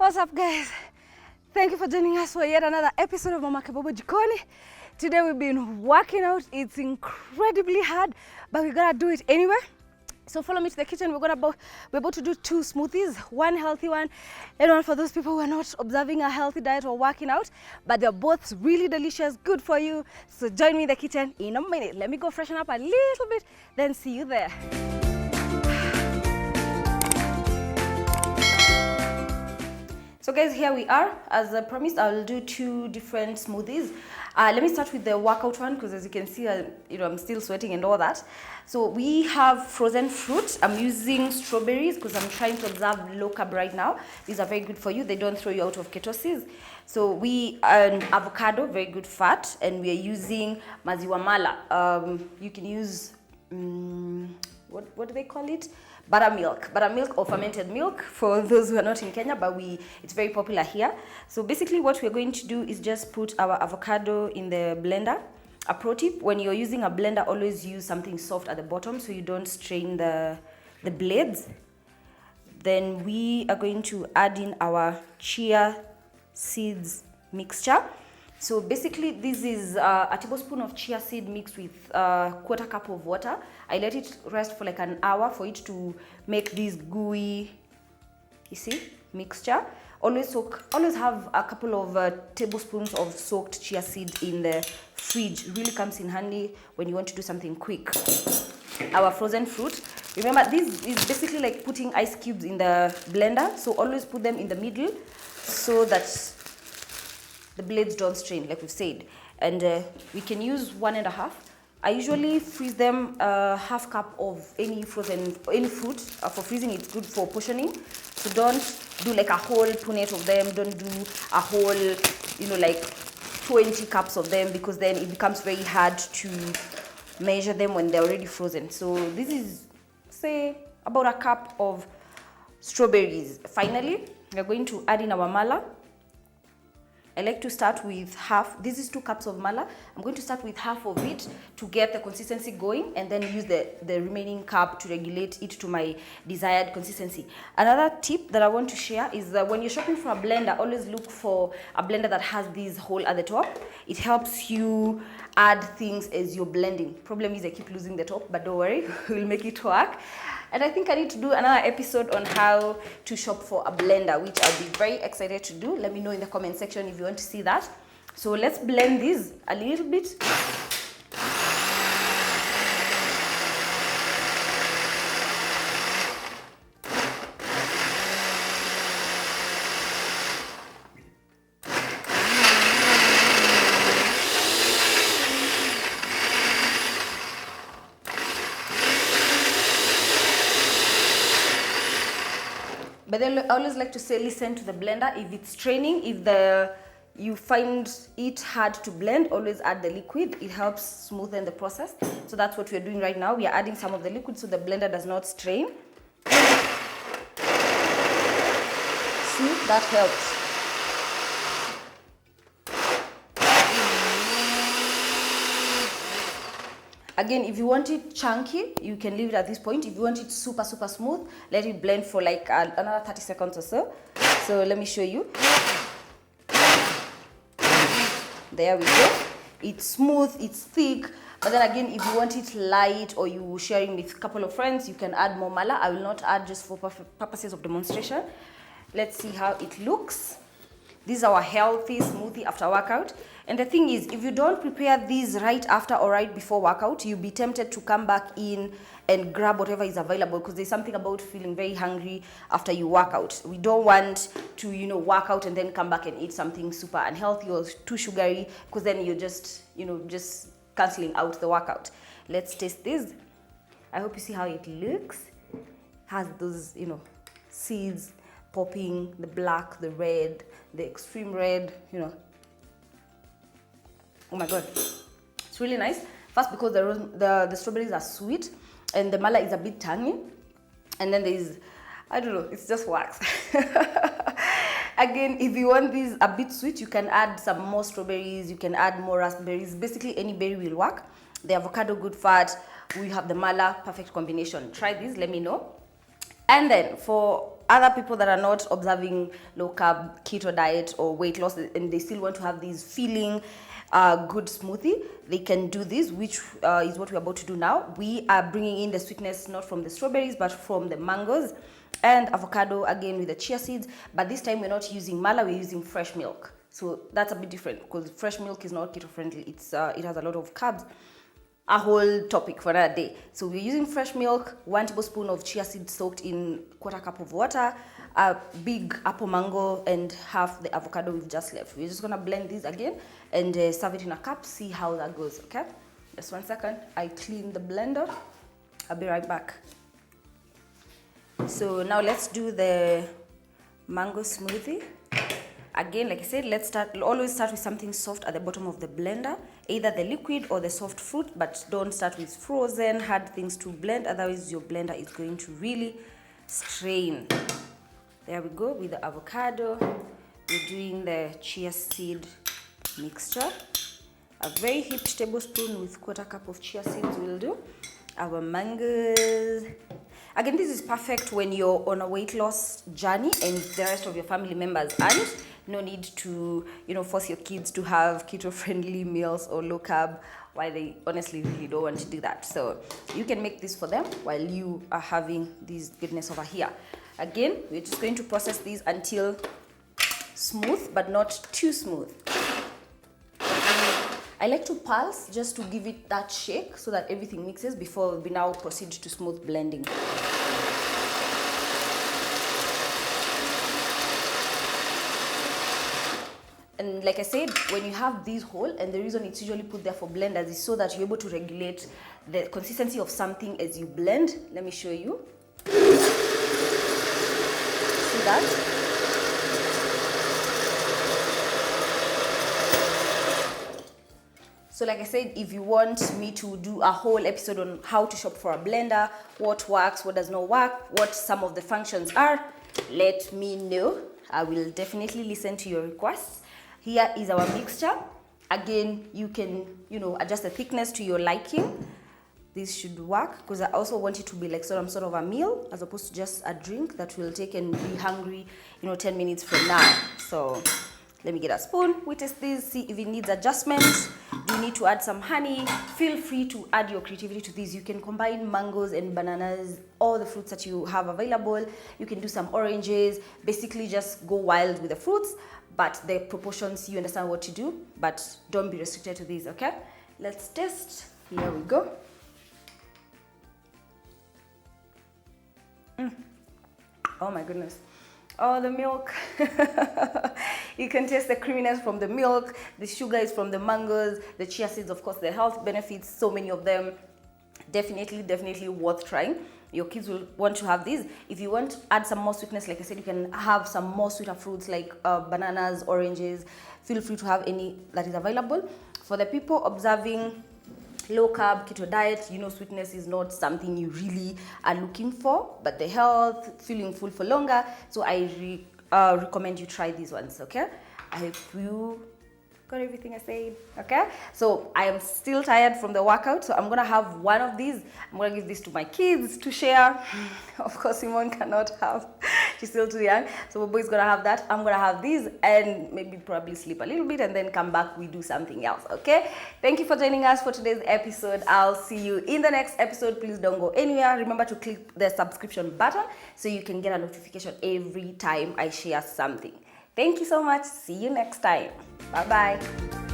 What's up, guys? Thank you for joining us for yet another episode of Mama Kebobo Jikoni. Today we've been working out. It's incredibly hard, but we gotta do it anyway. So follow me to the kitchen. We're about to do 2 smoothies, one healthy one and one for those people who are not observing a healthy diet or working out, but they're both really delicious, good for you. So join me in the kitchen in a minute. Let me go freshen up a little bit, then see you there. So guys, here we are. As I promised, I'll do 2 different smoothies. Let me start with the workout one because as you can see, I'm still sweating and all that. So we have frozen fruit. I'm using strawberries because I'm trying to observe low carb right now. These are very good for you. They don't throw you out of ketosis. So we avocado, very good fat, and we are using maziwa mala. You can use what do they call it? Buttermilk or fermented milk for those who are not in Kenya, but it's very popular here. So basically what we're going to do is just put our avocado in the blender. A pro tip, when you're using a blender, always use something soft at the bottom so you don't strain the blades. Then we are going to add in our chia seeds mixture. So basically this is a tablespoon of chia seed mixed with a quarter cup of water. I let it rest for like an hour for it to make this gooey, mixture. Always have a couple of tablespoons of soaked chia seed in the fridge. It really comes in handy when you want to do something quick. Our frozen fruit. Remember, this is basically like putting ice cubes in the blender. So always put them in the middle so that the blades don't strain, like we've said. And we can use 1.5. I usually freeze them half cup of any fruit. For freezing, it's good for portioning. So don't do like a whole punnet of them. Don't do a whole, like 20 cups of them, because then it becomes very hard to measure them when they're already frozen. So this is, say, about a cup of strawberries. Finally, we're going to add in our mala. I like to start with half. This is 2 cups of mala. I'm going to start with half of it to get the consistency going, and then use the remaining cup to regulate it to my desired consistency. Another tip that I want to share is that when you're shopping for a blender, always look for a blender that has this hole at the top. It helps you add things as you're blending. Problem is I keep losing the top, but don't worry, we'll make it work. And I think I need to do another episode on how to shop for a blender, which I'll be very excited to do. Let me know in the comment section if you want to see that. So let's blend this a little bit. But then I always like to say, listen to the blender. If it's straining, if you find it hard to blend, always add the liquid. It helps smoothen the process. So that's what we're doing right now. We are adding some of the liquid so the blender does not strain. See, that helps. Again, if you want it chunky, you can leave it at this point. If you want it super smooth, let it blend for like another 30 seconds or so. So let me show you. There we go. It's smooth, it's thick. But then again, if you want it light or you sharing with a couple of friends, you can add more mala. I will not add, just for purposes of demonstration. Let's see how it looks. This is our healthy smoothie after workout. And the thing is, if you don't prepare these right after or right before workout, you'll be tempted to come back in and grab whatever is available, because there's something about feeling very hungry after you work out. We don't want to, work out and then come back and eat something super unhealthy or too sugary, because then you're just canceling out the workout. Let's taste this. I hope you see how it looks. Has those, seeds popping, the black, the red, the extreme red, Oh my God, it's really nice. First, because the strawberries are sweet and the mala is a bit tangy. And then there's, I don't know, it's just wax. Again, if you want these a bit sweet, you can add some more strawberries, you can add more raspberries. Basically, any berry will work. The avocado, good fat. We have the mala, perfect combination. Try this, let me know. And then for other people that are not observing low carb keto diet or weight loss, and they still want to have these filling good smoothie, they can do this, which is what we're about to do now. We are bringing in the sweetness not from the strawberries but from the mangoes and avocado, again with the chia seeds, but this time we're not using mala, we're using fresh milk. So that's a bit different because fresh milk is not keto friendly. It has a lot of carbs. A whole topic for another day. So we're using fresh milk, 1 tablespoon of chia seeds soaked in 1/4 cup of water, a big apple mango, and half the avocado we've just left. We're just gonna blend these again and serve it in a cup, see how that goes, okay? Just 1 second, I clean the blender. I'll be right back. So now let's do the mango smoothie. Again, like I said, always start with something soft at the bottom of the blender, either the liquid or the soft fruit, but don't start with frozen, hard things to blend, otherwise your blender is going to really strain. There we go with the avocado. We're doing the chia seed mixture. A very heaped tablespoon with 1/4 cup of chia seeds will do. Our mangoes. Again, this is perfect when you're on a weight loss journey and the rest of your family members aren't. No need to, force your kids to have keto-friendly meals or low carb while they honestly really don't want to do that. So you can make this for them while you are having this goodness over here. Again, we're just going to process these until smooth, but not too smooth. I like to pulse just to give it that shake so that everything mixes before we now proceed to smooth blending. And like I said, when you have these whole, and the reason it's usually put there for blenders is so that you're able to regulate the consistency of something as you blend. Let me show you. See that? So like I said, if you want me to do a whole episode on how to shop for a blender, what works, what does not work, what some of the functions are, let me know. I will definitely listen to your requests. Here is our mixture. Again, you can, adjust the thickness to your liking. This should work because I also want it to be like some sort of a meal as opposed to just a drink that will take and be hungry, 10 minutes from now. So let me get a spoon. We test this, see if it needs adjustments. Do you need to add some honey? Feel free to add your creativity to this. You can combine mangoes and bananas, all the fruits that you have available. You can do some oranges. Basically, just go wild with the fruits, but the proportions, you understand what to do, but don't be restricted to these, okay? Let's test. Here we go. Oh my goodness. Oh, the milk. You can taste the creaminess from the milk. The sugar is from the mangoes. The chia seeds, of course, the health benefits, so many of them. Definitely worth trying. Your kids will want to have these. If you want to add some more sweetness, like I said, you can have some more sweeter fruits like bananas, oranges. Feel free to have any that is available. For the people observing low carb keto diet, sweetness is not something you really are looking for, but the health, feeling full for longer. So I recommend you try these ones, okay? I hope you got everything I said, okay? So I am still tired from the workout, so I'm gonna have one of these. I'm gonna give this to my kids to share. Of course, Simone cannot have, she's still too young. So my boy's gonna have that. I'm gonna have these and maybe probably sleep a little bit and then come back, we do something else, okay? Thank you for joining us for today's episode. I'll see you in the next episode. Please don't go anywhere. Remember to click the subscription button so you can get a notification every time I share something. Thank you so much. See you next time. Bye-bye.